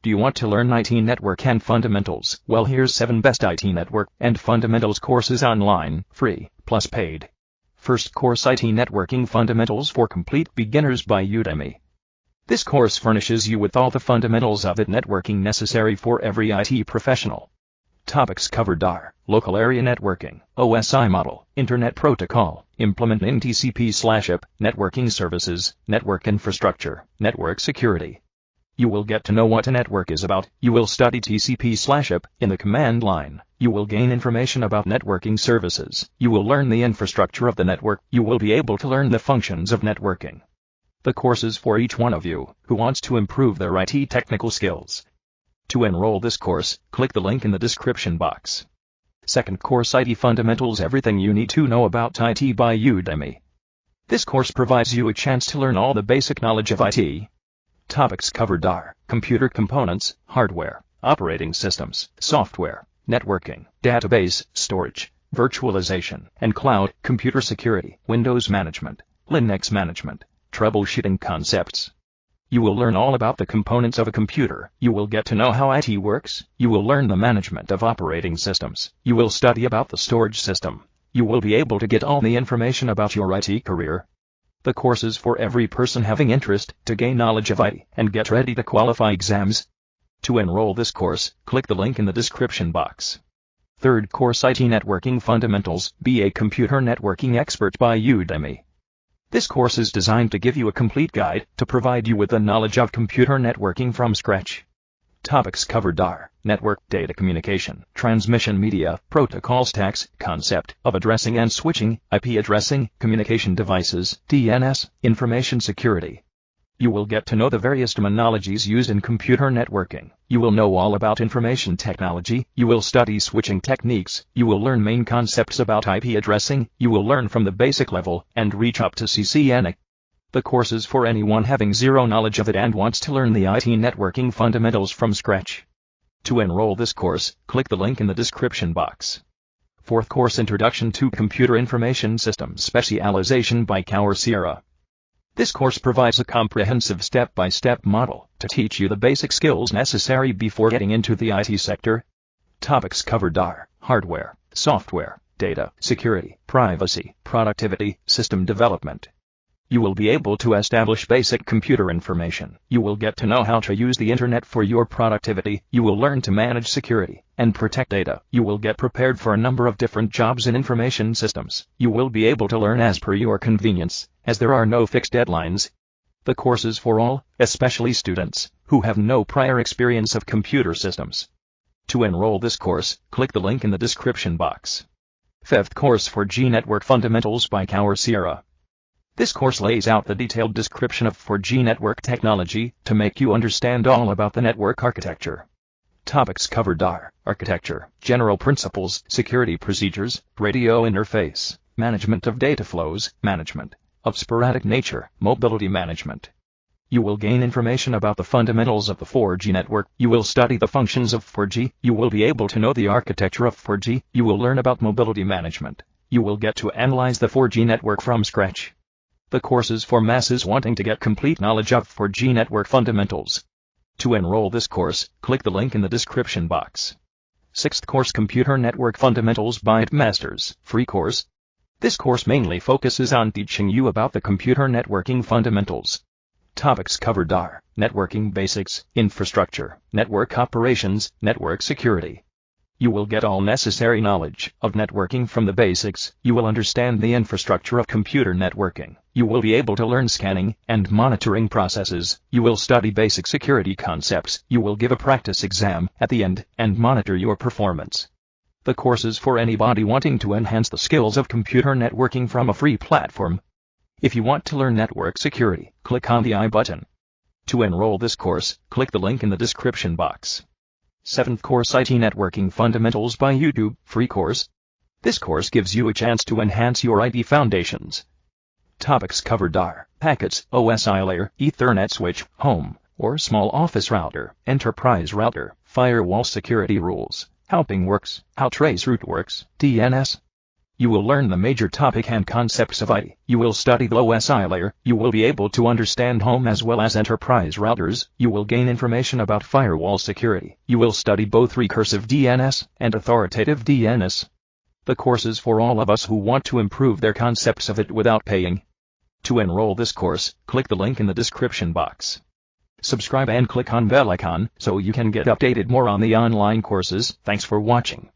Do you want to learn IT network and fundamentals? Well, here's 7 best IT network and fundamentals courses online, free, plus paid. First course, IT Networking Fundamentals for Complete Beginners by Udemy. This course furnishes you with all the fundamentals of networking necessary for every IT professional. Topics covered are local area networking, OSI model, internet protocol, implementing TCP/IP, networking services, network infrastructure, network security. You will get to know what a network is about. You will study TCP/IP in the command line. You will gain information about networking services. You will learn the infrastructure of the network. You will be able to learn the functions of networking. The courses for each one of you who wants to improve their IT technical skills. To enroll this course, click the link in the description box. Second course, IT Fundamentals, everything you need to know about IT by Udemy. This course provides you a chance to learn all the basic knowledge of IT. Topics covered are computer components, hardware, operating systems, software, networking, database, storage, virtualization, and cloud, computer security, Windows management, Linux management, troubleshooting concepts. You will learn all about the components of a computer. You will get to know how IT works. You will learn the management of operating systems. You will study about the storage system. You will be able to get all the information about your IT career. The course is for every person having interest to gain knowledge of IT and get ready to qualify exams. To enroll this course, click the link in the description box. Third course, IT Networking Fundamentals, be a computer networking expert by Udemy. This course is designed to give you a complete guide to provide you with the knowledge of computer networking from scratch. Topics covered are network, data communication, transmission media, protocol stacks, concept of addressing and switching, IP addressing, communication devices, DNS, information security. You will get to know the various terminologies used in computer networking. You will know all about information technology. You will study switching techniques. You will learn main concepts about IP addressing. You will learn from the basic level and reach up to CCNA. The course is for anyone having zero knowledge of it and wants to learn the IT networking fundamentals from scratch. To enroll this course, click the link in the description box. Fourth course, Introduction to Computer Information Systems Specialization by Coursera. This course provides a comprehensive step-by-step model to teach you the basic skills necessary before getting into the IT sector. Topics covered are hardware, software, data, security, privacy, productivity, system development. You will be able to establish basic computer information. You will get to know how to use the internet for your productivity. You will learn to manage security and protect data. You will get prepared for a number of different jobs in information systems. You will be able to learn as per your convenience, as there are no fixed deadlines. The course is for all, especially students who have no prior experience of computer systems. To enroll this course, click the link in the description box. Fifth course, 4G Network Fundamentals by Coursera. This course lays out the detailed description of 4G network technology to make you understand all about the network architecture. Topics covered are architecture, general principles, security procedures, radio interface, management of data flows, management of sporadic nature, mobility management. You will gain information about the fundamentals of the 4G network. You will study the functions of 4G. You will be able to know the architecture of 4G. You will learn about mobility management. You will get to analyze the 4G network from scratch. The course is for masses wanting to get complete knowledge of 4G network fundamentals. To enroll this course, click the link in the description box. Sixth course, Computer Network Fundamentals by Masters, free course. This course mainly focuses on teaching you about the computer networking fundamentals. Topics covered are networking basics, infrastructure, network operations, network security. You will get all necessary knowledge of networking from the basics. You will understand the infrastructure of computer networking. You will be able to learn scanning and monitoring processes. You will study basic security concepts. You will give a practice exam at the end and monitor your performance. The course is for anybody wanting to enhance the skills of computer networking from a free platform. If you want to learn network security, click on the I button. To enroll this course, click the link in the description box. Seventh course, IT Networking Fundamentals by YouTube, free course. This course gives you a chance to enhance your IT foundations. Topics covered are packets, OSI layer, Ethernet switch, home or small office router, enterprise router, firewall security rules, how ping works, how traceroute works, DNS. You will learn the major topic and concepts of IT. You will study the OSI layer. You will be able to understand home as well as enterprise routers. You will gain information about firewall security. You will study both recursive DNS and authoritative DNS. The course is for all of us who want to improve their concepts of it without paying. To enroll this course, click the link in the description box. Subscribe and click on bell icon so you can get updated more on the online courses. Thanks for watching.